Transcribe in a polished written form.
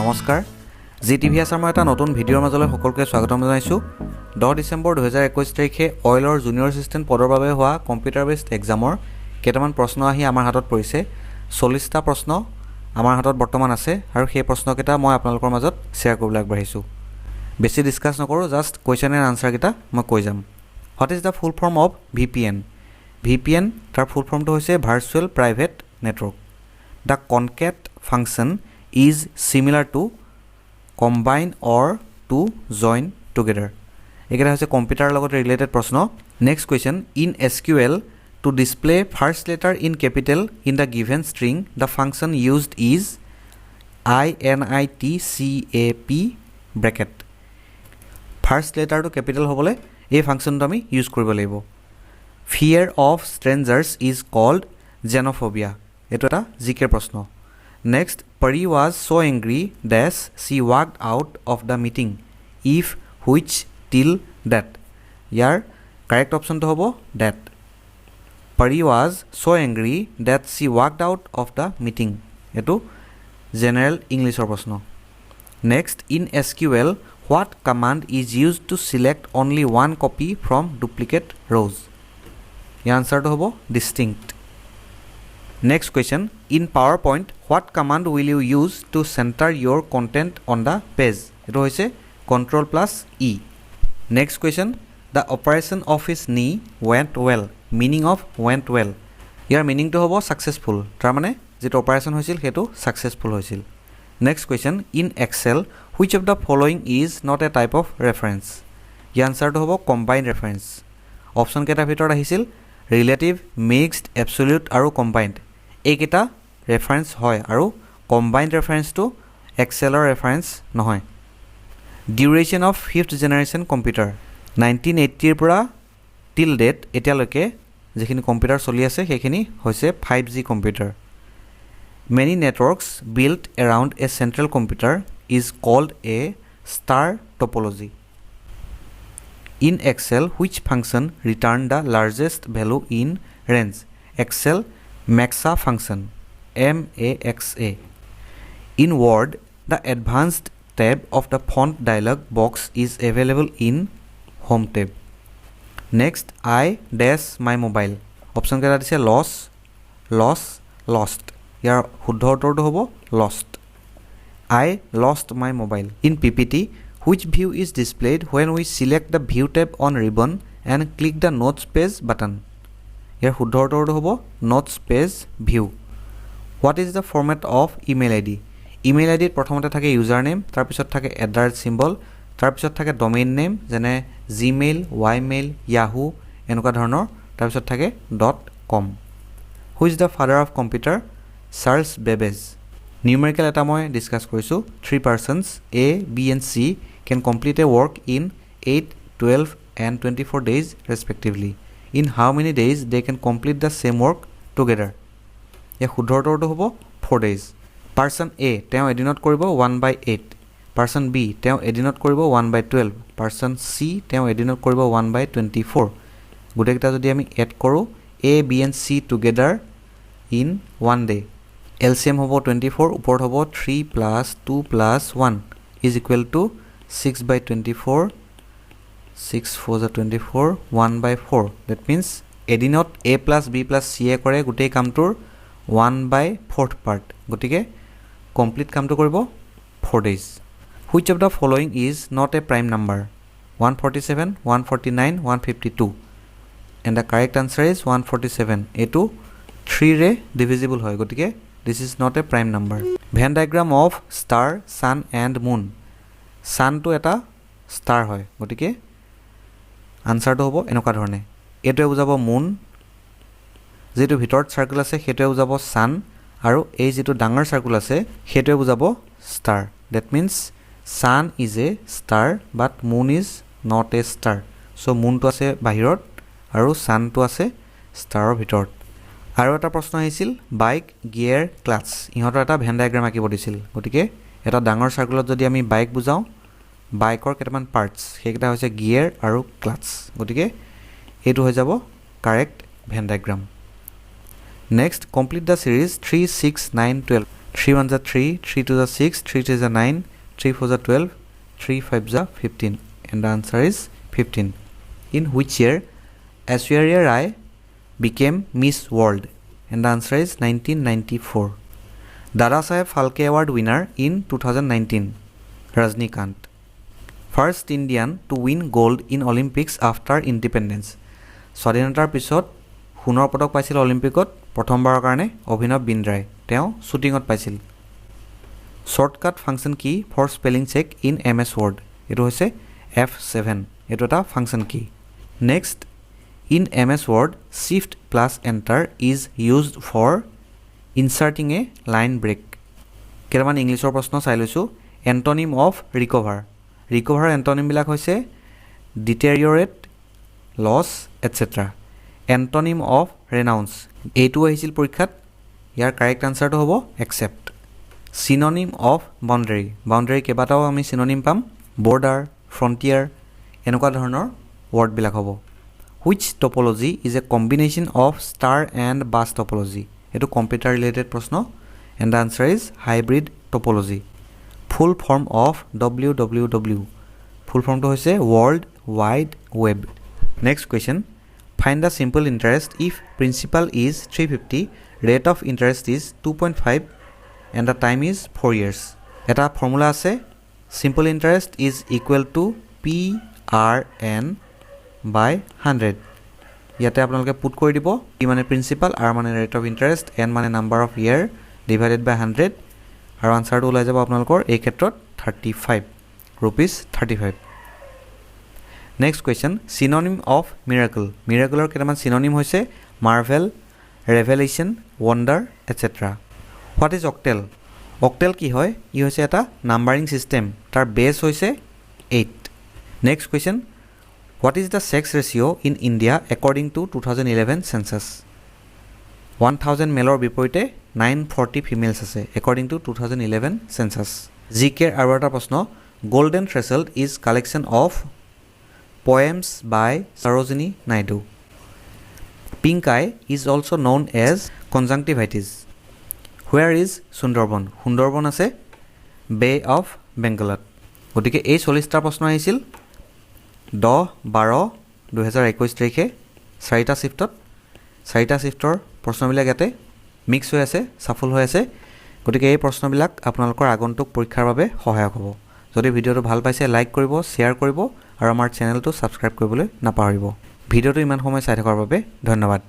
নমস্কাৰ জিটিভি আসামৰ এটা নতুন ভিডিঅ'ৰ মাজলৈ সকলোকে স্বাগতম জনাইছোঁ 10 ডিচেম্বৰ 2021 তাৰিখে অইলৰ জুনিয়ৰ এছিষ্টেণ্ট পদৰ বাবে হোৱা কম্পিউটাৰ বেছড এক্সামৰ কেইটামান প্ৰশ্ন আহি আমাৰ হাতত পৰিছে 40টা প্ৰশ্ন আমাৰ হাতত বৰ্তমান আছে আৰু সেই প্ৰশ্নকেইটা মই আপোনালোকৰ মাজত শ্বেয়াৰ কৰিবলৈ আগবাঢ়িছোঁ বেছি ডিসকাছ নকৰোঁ জাষ্ট কোৱেশ্চন এণ্ড আনসাৰ কেইটা মই কৈ যাম what is the full form of VPN তাৰ ফুল ফৰ্মটো হৈছে virtual private network the concat function is similar to combine or to join together. Eketa hoise computer logot related proshno. Next question, in SQL to display first letter in capital in the given string the function used is INITCAP bracket. First letter to capital hobole ei function to ami use koribo laibo. Fear of strangers is called xenophobia. Eto eta GK proshno. Next, Pari was so angry that she walked out of the meeting. If, which, till, that. Here, correct option to hobo that. Pari was so angry that she walked out of the meeting. Eto general English or proshno. Next, in SQL, what command is used to select only one copy from duplicate rows? The answer to hobo distinct. Next question, in PowerPoint, what command will you use to center your content on the page? It is Ctrl+E. Next question, the operation of his knee went well. Meaning of went well. Here meaning to hobo successful. Tar mane jeta operation hoisil hetu successful hoisil. Next question, in Excel, which of the following is not a type of reference? The answer to hobo combined reference. Option keta bhitor ahisil relative, mixed, absolute aru combined. এইকেইটা reference হয় আৰু combined ৰেফাৰেন্সটো এক্সেলৰ reference নহয় duration of 5th generation computer 1980 ৰ পৰা টিল date এতিয়ালৈকে যিখিনি computer চলি আছে সেইখিনি হৈছে 5G computer many networks built around a central computer is called a star topology in Excel which function return the largest value in range Excel Maxa function MAXA. In Word, the advanced tab of the font dialog box is available in Home tab. Next, I dash my mobile. Option keta dise lost. Here শুদ্ধ উত্তৰটো হ'ব lost. I lost my mobile. In PPT, which view is displayed when we select the view tab on ribbon and click the notes page button? Here শুদ্ধ উত্তৰটো হ'ব notes page view. What is the format of email ID? Email ID প্ৰথমতে থাকে user name তাৰ পিছত থাকে @ তাৰ পিছত থাকে domain name যেনে gmail, ymail, yahoo এনেকুৱা ধৰণৰ তাৰ পিছত থাকে .com. Who is the father of computer? Charles Babbage. Numerical এটা মই ডিসকাস কৰিছো 3 persons A, B and C can complete a work in 8, 12 and 24 days respectively. In how many days they can complete the same work together? Ye শুদ্ধ উত্তৰটো হ'ব 4 days. Person A তেওঁ এদিনত কৰিব 1/8. Person B তেওঁ এদিনত কৰিব 1/12. Person C তেওঁ এদিনত কৰিব 1/24. গুটেকেইটা যদি আমি এড কৰো A, B and C together in 1 day. LCM হ'ব 24 ওপৰত হ'ব 3 + 2 + 1 is equal to 6/24. 6 4 24 1/4 that means এদিনত A + B + C কৰে গুটেই কামটোৰ 1/4 part গটিকে কমপ্লিট কামটো কৰিব 4 days which of the following is not a prime number 147 149 152 and the correct answer is 147 এটো 3 ৰে divisible হয় গটিকে this is not a prime number Venn diagram of star sun and moon sun to এটা star হয় গটিকে আনসাৰটো হ'ব এনেকুৱা ধৰণে এটোৱে বুজাব মুন যেটো ভিতৰত সাৰ্কেল আছে হেটোৱে বুজাব সান আৰু এই যেটো ডাঙৰ সাৰ্কেল আছে হেটোৱে বুজাব star that means sun is a star but moon is not a star so মুনটো আছে বাহিৰত আৰু সানটো আছে ষ্টাৰৰ ভিতৰত আৰু এটা প্ৰশ্ন আহিছিল বাইক গিয়াৰ ক্লাচ ইহঁতৰ এটা ভেন ডায়াগ্ৰাম আঁকিব দিছিল গতিকে এটা ডাঙৰ সাৰ্কেলত যদি আমি বাইক বুজাও বাইকৰ কেটামান পাৰ্টস হেকিটা হৈছে গিয়াৰ আৰু ক্লাচ গতিকে এটো হৈ যাব correct Venn diagram next complete the series 3 6 9 12 3 1 is 3, 3 2 is 6, 3 3 is 9, 3 4 is 12, 3 5 is 15. And the answer is 15. In which year Aishwarya Rai became Miss World? And the answer is 1994. Dada Saheb Phalke Award winner in 2019, Rajnikant. First Indian to win gold in Olympics after independence. স্বাধীনতাৰ পিছত সোণৰ পদক পাইছিল অলিম্পিকত প্ৰথমবাৰৰ কাৰণে অভিনৱ বিন্দ্ৰাই তেওঁ শুটিংত পাইছিল shortcut function key for spelling check in MS Word এটো হৈছে F7 এটো এটা function key next in MS Word shift plus enter is used for inserting a line break কেইটামান ইংলিছৰ প্ৰশ্ন চাই লৈছো antonym of recover recover antonym বিলাক হৈছে deteriorate loss etc. Antonym of renounce এইটো আহিছিল পৰীক্ষাত ইয়াৰ কাৰেক্ট আনসাৰটো হ'ব accept. Synonym of boundary boundary কেবাটাও আমি synonym পাম border frontier এনেকুৱা ধৰণৰ word বিলাক হ'ব. Which topology is a combination of star and bus topology এটো computer related প্ৰশ্ন and the answer is hybrid topology. Full form of WWW full form to হৈছে World Wide Web. Next question. Find the simple interest if principal is 350, rate of interest is 2.5 and the time is 4 years. Eta formula ase simple interest is equal to PRN by 100. Yate apnaloke put kori dibo p mane principal r mane rate of interest n mane number of year divided by 100 aru answer to ulai jabo apnalokor ei khetrot 35 rupees 35. Next question. Synonym of miracle. Miracle or ketaman synonym hoise marvel, revelation, wonder, etc. What is octal? Octal ki hoy? I hoise eta numbering system. Tar base hoise 8. Next question. What is the sex ratio in India according to 2011 census? 1000 male or biporite 940 females ase according to 2011 census. GK aru eta proshno. Golden Threshold is collection of poems by Sarojini Naidu. Pink eye is also known as conjunctivitis. Where is Sundarban? Sundarban আছে Bay of Bengal. গতিকে এই 40টা প্ৰশ্ন আহিছিল 10/12/2021 তাৰিখে চাৰিটা শিফটৰ প্ৰশ্নবিলাক ইয়াতে mix হৈ আছে সফল হৈ আছে গতিকে এই প্ৰশ্নবিলাক আপোনালোকৰ আগন্তুক পৰীক্ষাৰ বাবে সহায়ক হ'ব যদি ভিডিওটো ভাল পাইছে লাইক কৰিব শেয়াৰ কৰিব আৰু আমাৰ চেনেলটো সাবস্ক্ৰাইব কৰিবলৈ নাপাহৰিব ভিডিওটো ইমান সময় চাই থকাৰ বাবে ধন্যবাদ